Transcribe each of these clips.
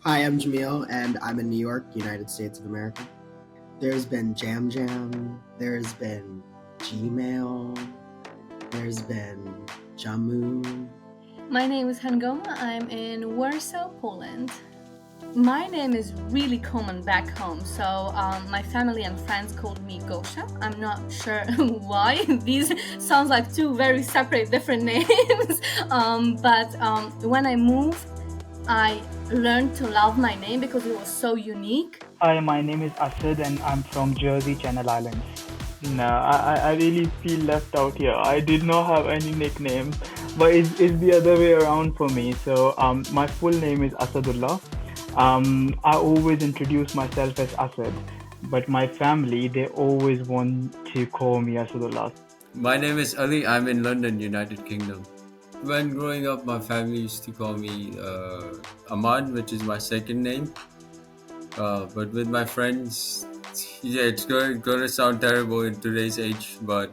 Hi, I'm Jameel, and I'm in New York, United States of America. There's been Jam Jam, there's been Gmail, there's been Jamu. My name is Hangoma. I'm in Warsaw, Poland. My name is really common back home, so my family and friends called me Gosha. I'm not sure why. These sounds like two very separate, different names. But when I moved, I learned to love my name because it was so unique. Hi, my name is Asad and I'm from Jersey, Channel Islands. No, I really feel left out here. I did not have any nickname, but it's the other way around for me. So my full name is Asadullah. I always introduce myself as Asad, but my family, they always want to call me Asadullah. My name is Ali. I'm in London, United Kingdom. When growing up, my family used to call me Ahmad, which is my second name. But with my friends, yeah, it's going to sound terrible in today's age, but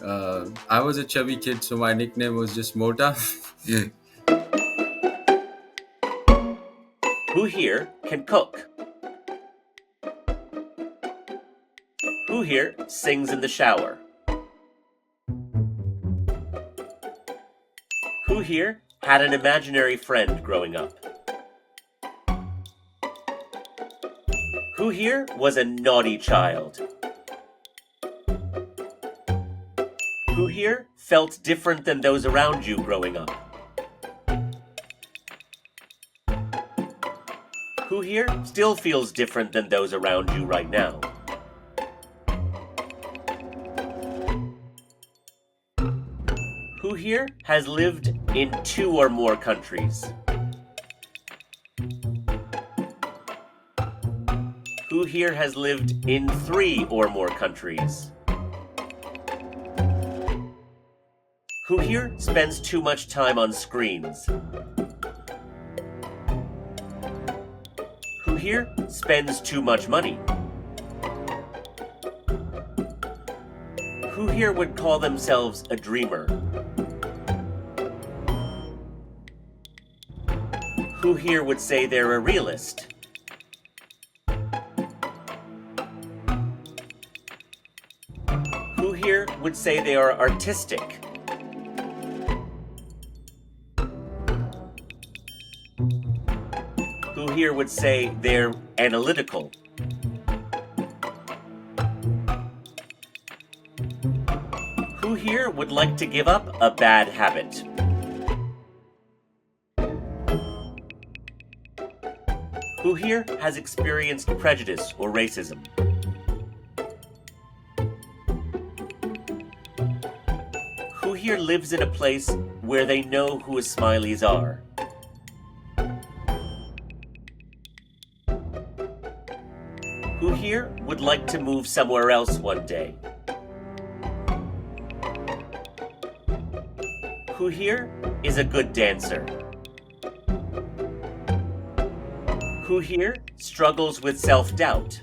I was a chubby kid, so my nickname was just Mota. Yeah. Who here can cook? Who here sings in the shower? Who here had an imaginary friend growing up? Who here was a naughty child? Who here felt different than those around you growing up? Who here still feels different than those around you right now? Who here has lived in 2 or more countries? Who here has lived in 3 or more countries? Who here spends too much time on screens? Who here spends too much money? Who here would call themselves a dreamer? Who here would say they're a realist? Who here would say they are artistic? Who here would say they're analytical? Who here would like to give up a bad habit? Who here has experienced prejudice or racism? Who here lives in a place where they know who Ismailis are? Who here would like to move somewhere else one day? Who here is a good dancer? Who here struggles with self-doubt?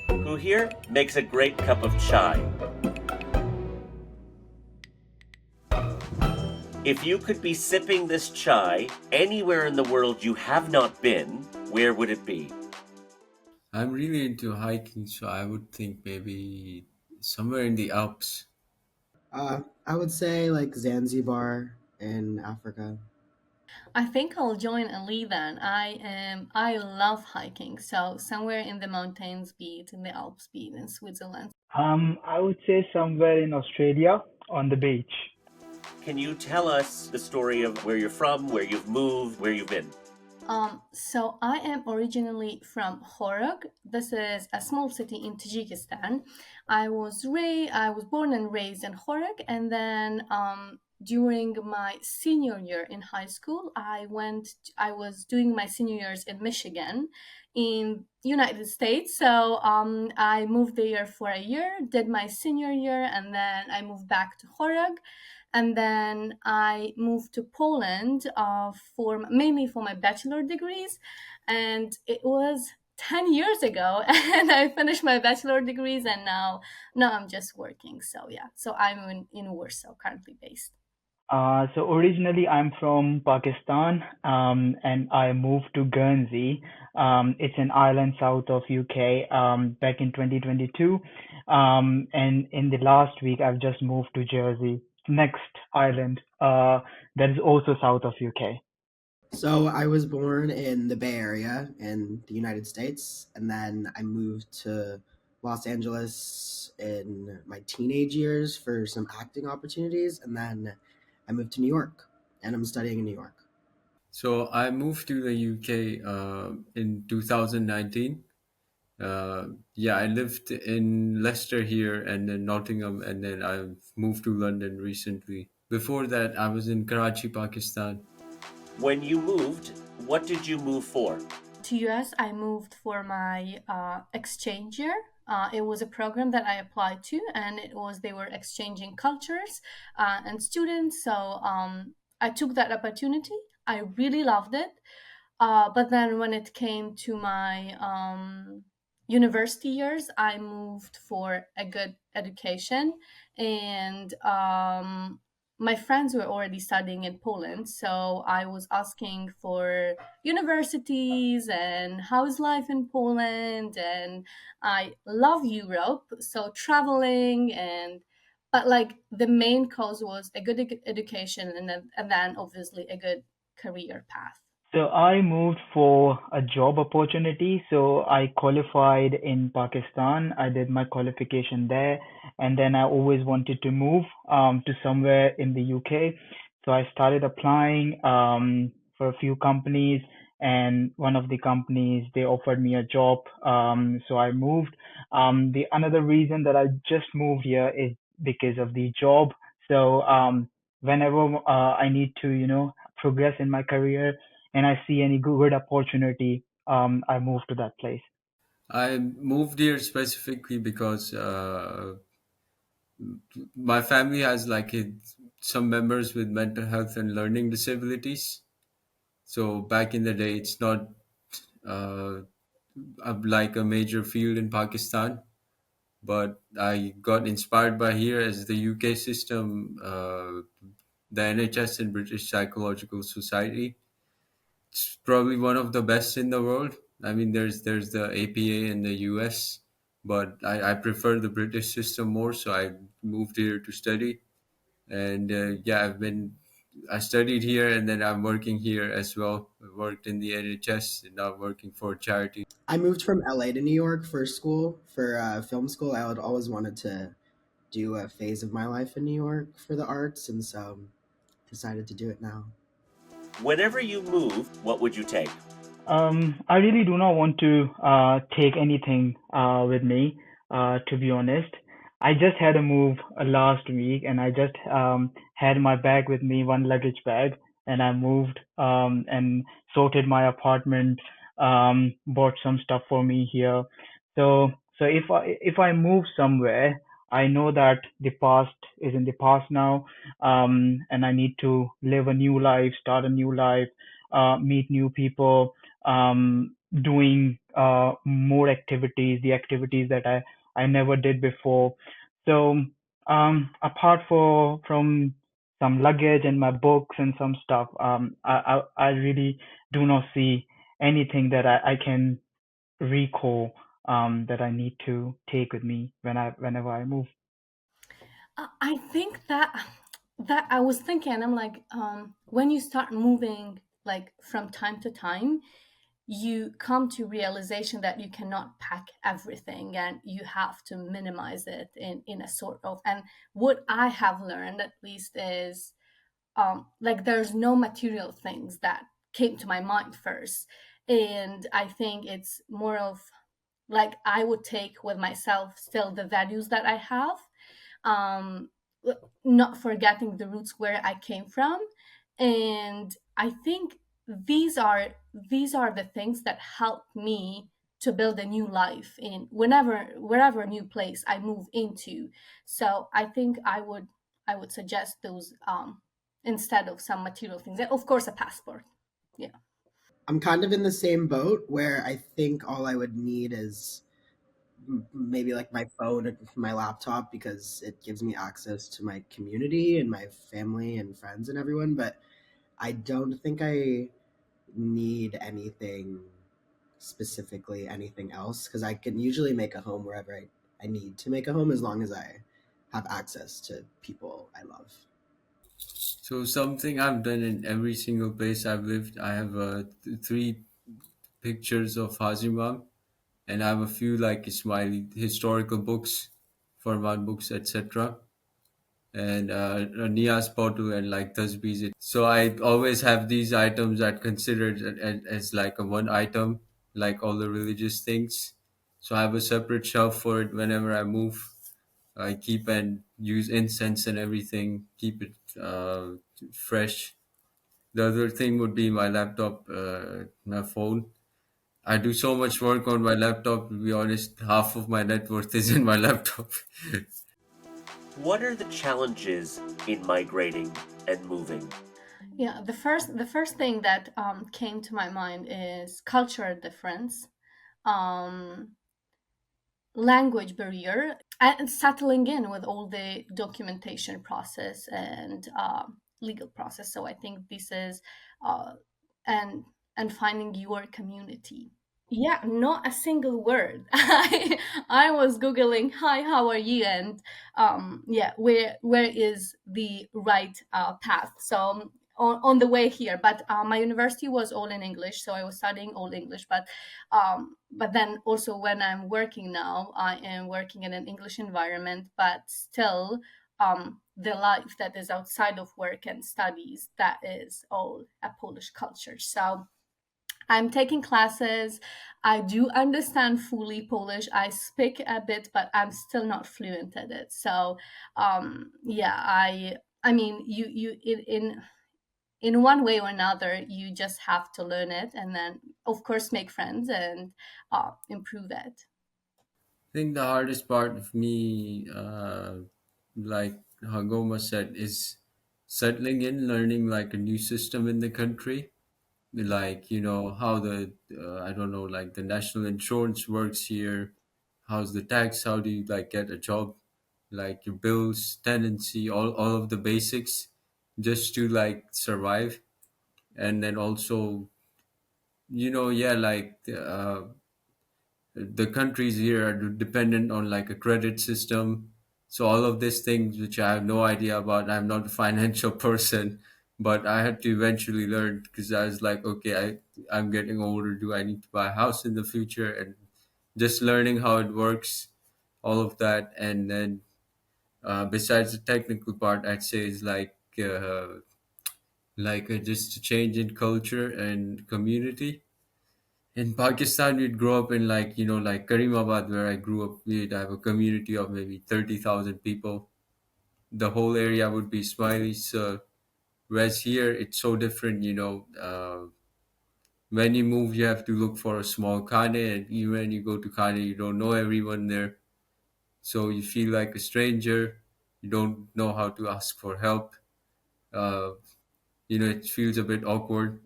Who here makes a great cup of chai? If you could be sipping this chai anywhere in the world you have not been, where would it be? I'm really into hiking, so I would think maybe somewhere in the Alps. I would say like Zanzibar in Africa. I think I'll join Ali then. I love hiking, so somewhere in the mountains, be it in the Alps, be it in Switzerland. I would say somewhere in Australia on the beach. Can you tell us the story of where you're from, where you've moved, where you've been? So I am originally from Horog. This is a small city in Tajikistan. I was born and raised in Horog, and then during my senior year in high school, I was doing my senior years in Michigan, in United States. So I moved there for a year, did my senior year, and then I moved back to Horog, and then I moved to Poland for mainly for my bachelor degrees, and it was 10 years ago and I finished my bachelor degrees, and now I'm just working. So yeah, so I'm in Warsaw currently based. So originally I'm from Pakistan, and I moved to Guernsey. It's an island south of UK, back in 2022. And in the last week, I've just moved to Jersey, next island, that is also south of UK. So I was born in the Bay Area in the United States, and then I moved to Los Angeles in my teenage years for some acting opportunities, and then I moved to New York, and I'm studying in New York. So I moved to the UK in 2019. Yeah, I lived in Leicester here and then Nottingham, and then I moved to London recently. Before that, I was in Karachi, Pakistan. When you moved, what did you move for? To US, I moved for my exchange year. It was a program that I applied to, and it was they were exchanging cultures and students. So I took that opportunity. I really loved it. But then when it came to my university years, I moved for a good education, and my friends were already studying in Poland, so I was asking for universities and how's life in Poland, and I love Europe, so traveling and but like the main cause was a good education, and then obviously a good career path. So I moved for a job opportunity. So I qualified in Pakistan. I did my qualification there, and then I always wanted to move to somewhere in the UK. So I started applying for a few companies, and one of the companies they offered me a job. So I moved. The another reason that I just moved here is because of the job. So whenever I need to, progress in my career and I see any good opportunity, I move to that place. I moved here specifically because my family has some members with mental health and learning disabilities. So back in the day, it's not uh, like a major field in Pakistan, but I got inspired by here as the UK system, the NHS and British Psychological Society. It's probably one of the best in the world. I mean, there's the APA in the US, but I prefer the British system more, so I moved here to study. And yeah, I studied here, and then I'm working here as well. I worked in the NHS, and now I'm working for charity. I moved from LA to New York for school, for film school. I had always wanted to do a phase of my life in New York for the arts, and so decided to do it now. Whenever you move, what would you take? I really do not want to take anything with me, to be honest. I just had a move last week, and I just had my bag with me, one luggage bag, and I moved and sorted my apartment, bought some stuff for me here. So, so if I move somewhere, I know that the past is in the past now, and I need to live a new life, start a new life, meet new people, doing more activities, the activities that I never did before. So apart from some luggage and my books and some stuff, I really do not see anything that I can recall that I need to take with me whenever I move. I think that I was thinking, I'm like, when you start moving like from time to time, you come to realization that you cannot pack everything and you have to minimize it in a sort of. And what I have learned at least is like there's no material things that came to my mind first, and I think it's more of like I would take with myself still the values that I have, um, not forgetting the roots where I came from. And I think these are the things that help me to build a new life in wherever new place I move into. So I think I would suggest those instead of some material things. And of course, a passport. Yeah. I'm kind of in the same boat where I think all I would need is maybe like my phone and my laptop because it gives me access to my community and my family and friends and everyone. But I don't think I need anything specifically, anything else, because I can usually make a home wherever I need to make a home as long as I have access to people I love. So something I've done in every single place I've lived, I have three pictures of Hazimam, and I have a few like Ismaili historical books, Farman books, etc. And Nias Potu and like Tasbis. So I always have these items that considered as like a one item, like all the religious things. So I have a separate shelf for it whenever I move. I keep and use incense and everything, keep it fresh. The other thing would be my laptop, my phone. I do so much work on my laptop. To be honest, half of my net worth is in my laptop. What are the challenges in migrating and moving? Yeah, the first thing that came to my mind is cultural difference, um, language barrier, and settling in with all the documentation process and legal process. So I think this is uh, and and finding your community. Yeah, not a single word. I was googling, "Hi, how are you?" and yeah, where is the right path? So on the way here, but my university was all in English, so I was studying all English. But then also when I'm working now, I am working in an English environment, but still the life that is outside of work and studies, that is all a Polish culture. So I'm taking classes. I do understand fully Polish. I speak a bit, but I'm still not fluent at it. So, yeah, I mean, you in one way or another, you just have to learn it, and then of course make friends and improve it. I think the hardest part of me, like Hangoma said, is settling in, learning like a new system in the country. Like, how the, I don't know, like the national insurance works here. How's the tax? How do you like get a job? Like your bills, tenancy, all of the basics just to like survive. And then also, yeah, like the countries here are dependent on like a credit system. So all of these things which I have no idea about. I'm not a financial person, but I had to eventually learn because I was like, okay, I'm getting older. Do I need to buy a house in the future? And just learning how it works, all of that. And then besides the technical part, I'd say is like just a change in culture and community. In Pakistan, we'd grow up in like, like Karimabad, where I grew up, we'd have a community of maybe 30,000 people. The whole area would be Ismailis. Whereas here, it's so different, when you move, you have to look for a small khane, and even when you go to khane, you don't know everyone there. So you feel like a stranger. You don't know how to ask for help. Uh, it feels a bit awkward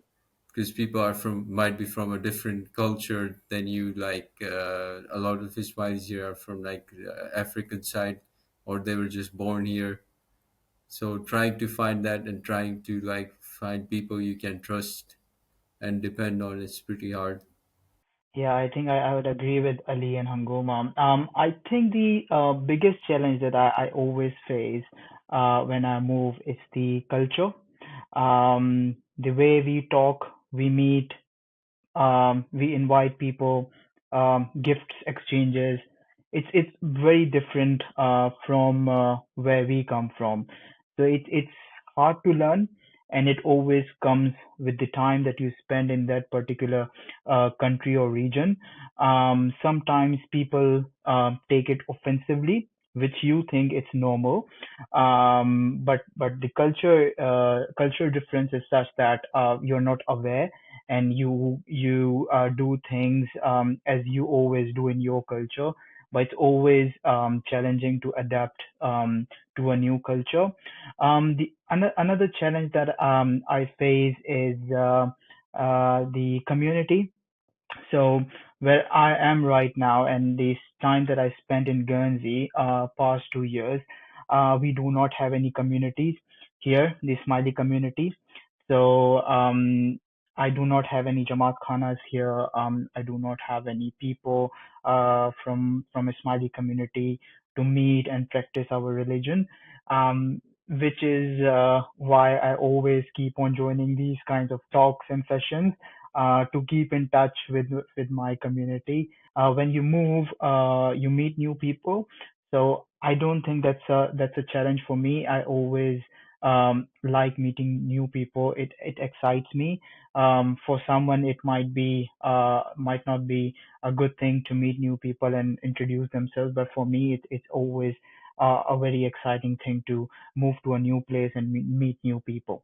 because people are from might be from a different culture than you. Like a lot of Ismailis here are from like African side, or they were just born here. So trying to find that and trying to like find people you can trust and depend on is pretty hard. Yeah, I think I would agree with Ali and Hangoma. I think the biggest challenge that I always face when I move is the culture. The way we talk, we meet, we invite people, gifts exchanges. It's very different from where we come from. So it's hard to learn, and it always comes with the time that you spend in that particular country or region. Sometimes people take it offensively, which you think it's normal, but the cultural difference is such that you're not aware, and you do things as you always do in your culture, but it's always challenging to adapt to a new culture. Another challenge that I face is the community. So where I am right now and this time that I spent in Guernsey, past 2 years, we do not have any communities here, the Smiley community. So I do not have any Jamaat Khanas here. I do not have any people from a Smiley community to meet and practice our religion. Which is why I always keep on joining these kinds of talks and sessions to keep in touch with my community. When you move, you meet new people. So I don't think that's a challenge for me. I always like meeting new people. It excites me. For someone, it might not be a good thing to meet new people and introduce themselves, but for me, it's always a very exciting thing to move to a new place and meet new people.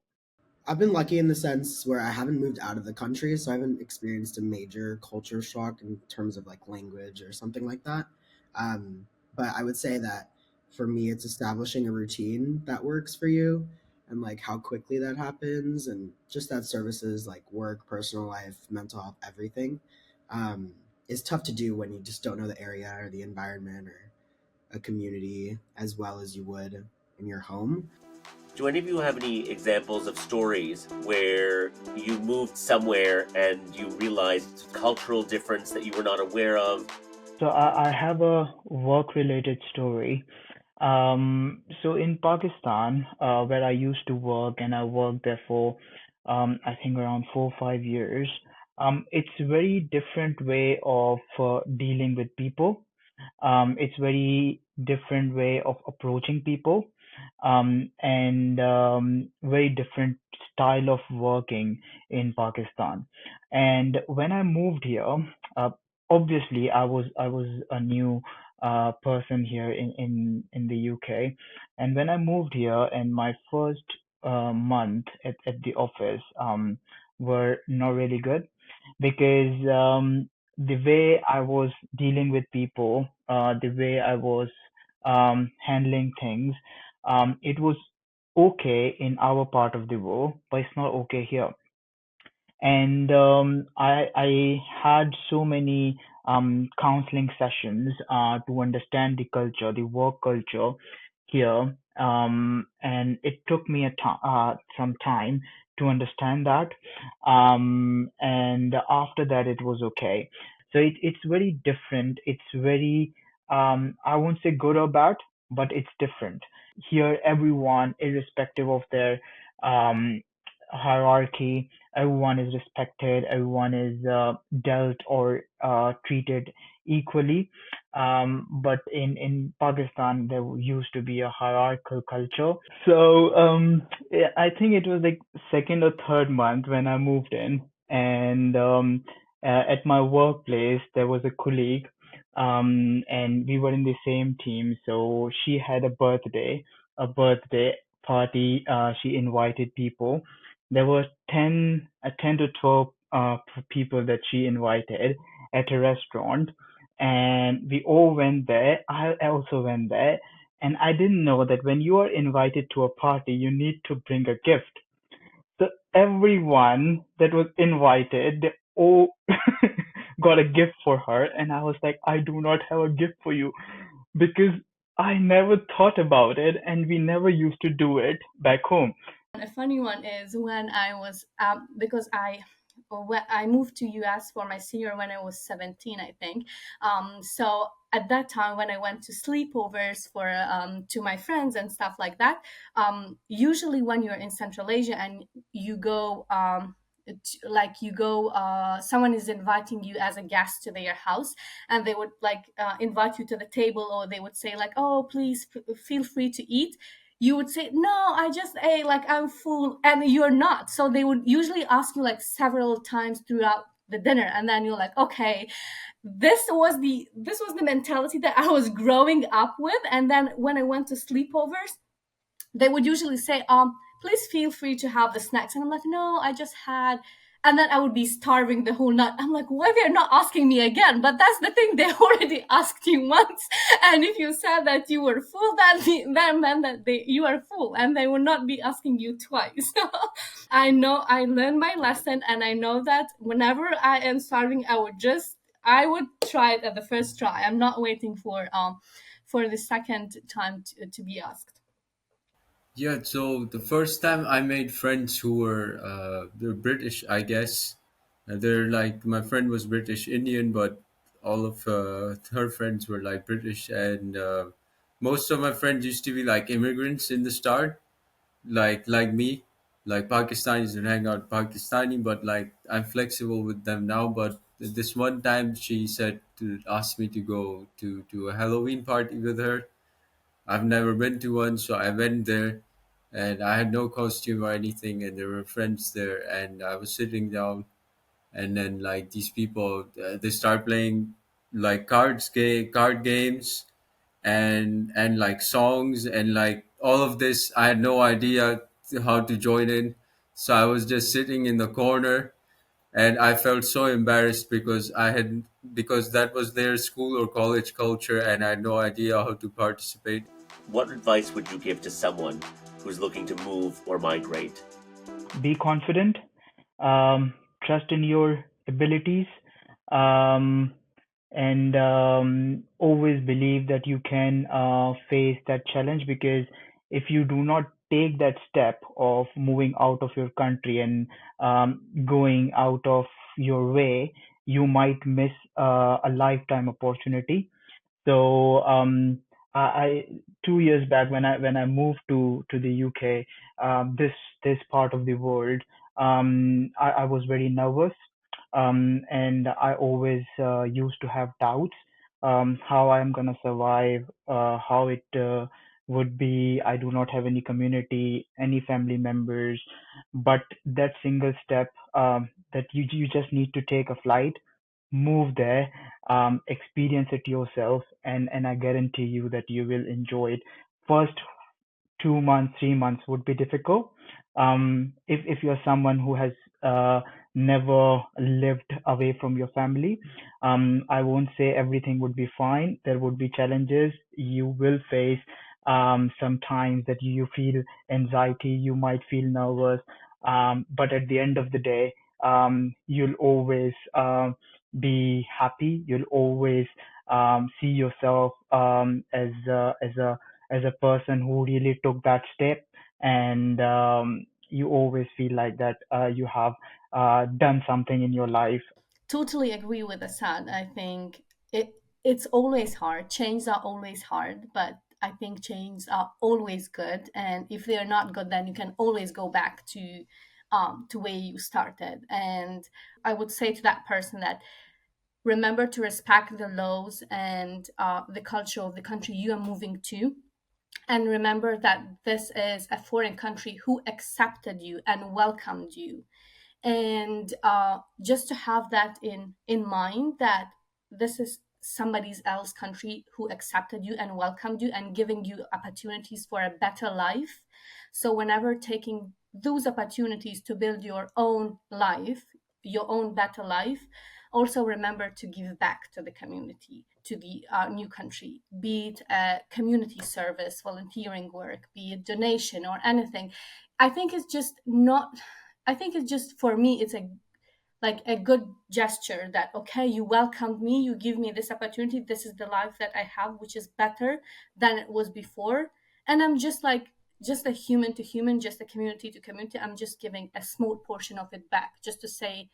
I've been lucky in the sense where I haven't moved out of the country, so I haven't experienced a major culture shock in terms of like language or something like that. But I would say that for me, it's establishing a routine that works for you and like how quickly that happens and just that services like work, personal life, mental health, everything is tough to do when you just don't know the area or the environment or a community as well as you would in your home. Do any of you have any examples of stories where you moved somewhere and you realized cultural difference that you were not aware of? So I have a work-related story. So in Pakistan, where I used to work, and I worked there for, I think around 4 or 5 years. It's a very different way of dealing with people. It's very different way of approaching people, and very different style of working in Pakistan. And when I moved here, uh, obviously I was a new person here in the UK, and when I moved here, and my first month at the office were not really good because the way I was dealing with people, the way I was handling things, it was okay in our part of the world, but it's not okay here. And I had so many counseling sessions to understand the culture, the work culture here, and it took me some time to understand that. And after that, it was okay. So it's very different. It's very I won't say good or bad, but it's different. Here, everyone, irrespective of their hierarchy, everyone is respected, everyone is dealt or treated equally. But in Pakistan, there used to be a hierarchical culture. So yeah, I think it was like second or third month when I moved in, and at my workplace there was a colleague, and we were in the same team. So she had a birthday party. She invited people. There were 10 to 12 people that she invited at a restaurant, and we all went there. I also went there, and I didn't know that when you are invited to a party, you need to bring a gift. So everyone that was invited, they all got a gift for her, and I was like, I do not have a gift for you because I never thought about it, and we never used to do it back home. A funny one is when I was because when I moved to US for my senior when I was 17, I think. So at that time when I went to sleepovers for to my friends and stuff like that, usually when you're in Central Asia and you go like you go someone is inviting you as a guest to their house, and they would like invite you to the table, or they would say like, oh, please feel free to eat. You would say, no, I just ate, like I'm full, and you're not. So they would usually ask you like several times throughout the dinner, and then you're like, okay, this was the mentality that I was growing up with. And then when I went to sleepovers, they would usually say, please feel free to have the snacks. And I'm like, no, I just had. And then I would be starving the whole night. I'm like, why they're not asking me again? But that's the thing, they already asked you once. And if you said that you were full, that meant that you are full, and they would not be asking you twice. I know I learned my lesson, and I know that whenever I am starving, I would just I would try it at the first try. I'm not waiting for the second time to be asked. Yeah, so the first time I made friends who were they're British, I guess. They're like my friend was British Indian, but all of her friends were like British, and most of my friends used to be like immigrants in the start, like me, like Pakistanis and hang out Pakistani, but like I'm flexible with them now. But this one time, she said to ask me to go to a Halloween party with her. I've never been to one, so I went there, and I had no costume or anything, and there were friends there, and I was sitting down, and then like these people, they start playing like card games, and like songs and like all of this. I had no idea how to join in, so I was just sitting in the corner, and I felt so embarrassed because that was their school or college culture, and I had no idea how to participate. What advice would you give to someone who's looking to move or migrate? Be confident, trust in your abilities, um, and always believe that you can face that challenge, because if you do not take that step of moving out of your country and going out of your way, you might miss a lifetime opportunity. So I 2 years back, when I moved to the UK, this part of the world, I was very nervous, and I always used to have doubts, how I'm gonna survive, how it would be. I do not have any community, any family members, but that single step, that you just need to take a flight, move there, experience it yourself, and I guarantee you that you will enjoy it. First 2 months, 3 months would be difficult. If you're someone who has never lived away from your family, I won't say everything would be fine. There would be challenges you will face. Sometimes that you feel anxiety, you might feel nervous, but at the end of the day, you'll always be happy. You'll always see yourself as a person who really took that step, and you always feel like that you have done something in your life. Totally agree with Asad. I think it's always hard. Changes are always hard, but I think changes are always good. And if they're not good, then you can always go back to where you started. And I would say to that person that remember to respect the laws and the culture of the country you are moving to, and remember that this is a foreign country who accepted you and welcomed you, and just to have that in mind, that this is somebody else country who accepted you and welcomed you and giving you opportunities for a better life. So whenever taking those opportunities to build your own life, your own better life, also remember to give back to the community, to the new country, be it a community service, volunteering work, be it donation or anything. I think it's just not I think it's just, for me, it's a good gesture that okay, you welcomed me, you give me this opportunity, this is the life that I have, which is better than it was before. And I'm just just a human to human, just a community to community. I'm just giving a small portion of it back, just to say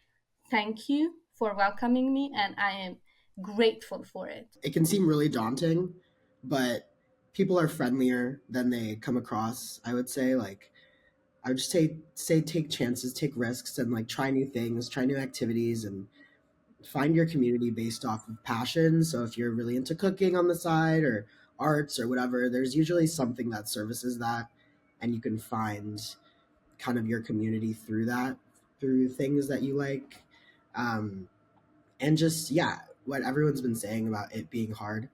thank you for welcoming me, and I am grateful for it. It can seem really daunting, but people are friendlier than they come across. I would say, like, I would just say take chances, take risks, and like try new things, try new activities, and find your community based off of passion. So if you're really into cooking on the side or arts or whatever, there's usually something that services that, and you can find kind of your community through that, through things that you like. Um, and just, yeah, what everyone's been saying about it being hard,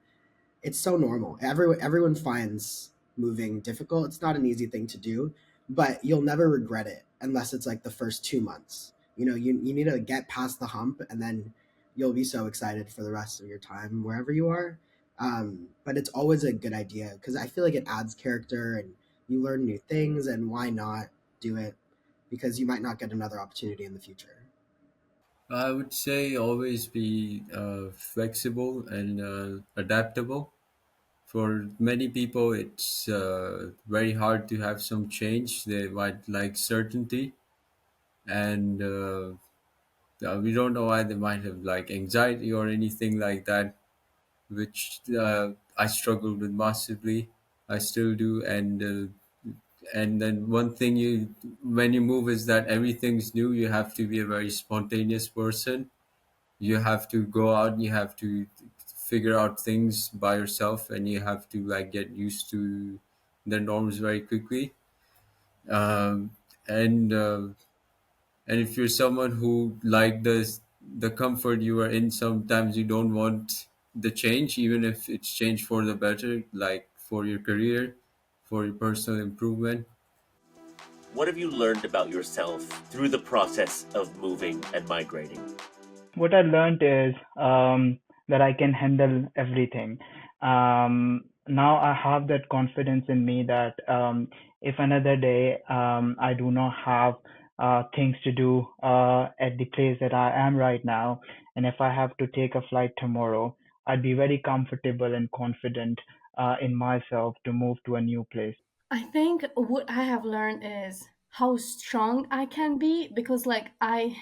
it's so normal. Everyone finds moving difficult. It's not an easy thing to do, but you'll never regret it unless it's like the first 2 months. You need to get past the hump, and then you'll be so excited for the rest of your time wherever you are. But it's always a good idea because I feel like it adds character and you learn new things. And why not do it? Because you might not get another opportunity in the future. I would say always be flexible and adaptable. For many people, it's very hard to have some change. They might like certainty, and we don't know why they might have like anxiety or anything like that, which I struggled with massively. I still do, and then one thing you when you move is that everything's new. You have to be a very spontaneous person. You have to go out. You have to figure out things by yourself, and you have to like get used to the norms very quickly. Um, and and if you're someone who like the comfort you are in, sometimes you don't want the change, even if it's change for the better, like for your career, for your personal improvement. What have you learned about yourself through the process of moving and migrating? What I learned is that I can handle everything. Now I have that confidence in me that if another day I do not have things to do at the place that I am right now, and if I have to take a flight tomorrow, I'd be very comfortable and confident in myself to move to a new place. I think what I have learned is how strong I can be, because like I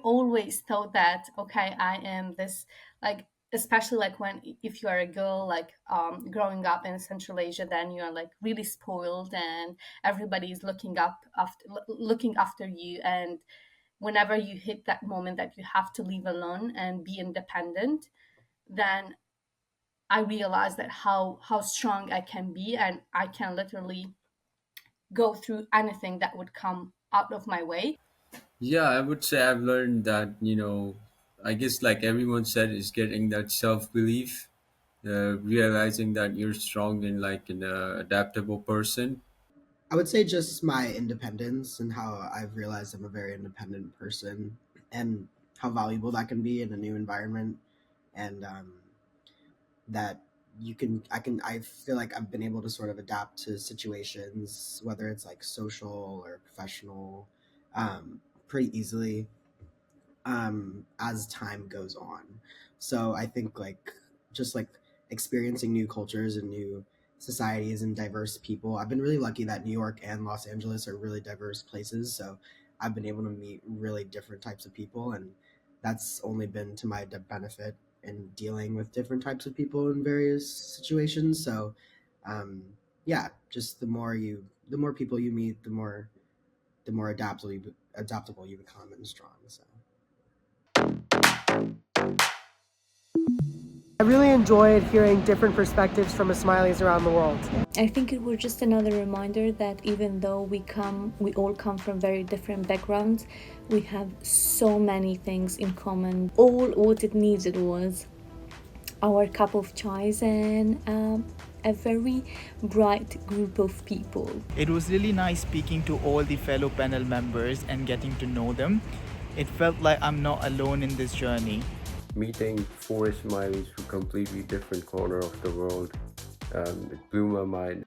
always thought that okay, I am this, like, especially like when if you are a girl, like growing up in Central Asia, then you are like really spoiled and everybody is looking after you, and whenever you hit that moment that you have to leave alone and be independent, then I realized that how strong I can be, and I can literally go through anything that would come out of my way. Yeah, I would say I've learned that, I guess like everyone said, is getting that self-belief, realizing that you're strong and like an adaptable person. I would say just my independence and how I've realized I'm a very independent person and how valuable that can be in a new environment. And that I feel like I've been able to sort of adapt to situations, whether it's like social or professional, pretty easily as time goes on. So I think like just like experiencing new cultures and new societies and diverse people. I've been really lucky that New York and Los Angeles are really diverse places. So I've been able to meet really different types of people, and that's only been to my benefit in dealing with different types of people in various situations. So um, yeah, just the more people you meet, the more adaptable you become and strong. So. I really enjoyed hearing different perspectives from Ismailis around the world. I think it was just another reminder that even though we all come from very different backgrounds, we have so many things in common. All what it needed was our cup of chais and a very bright group of people. It was really nice speaking to all the fellow panel members and getting to know them. It felt like I'm not alone in this journey. Meeting four Ismailis from completely different corner of the world, it blew my mind.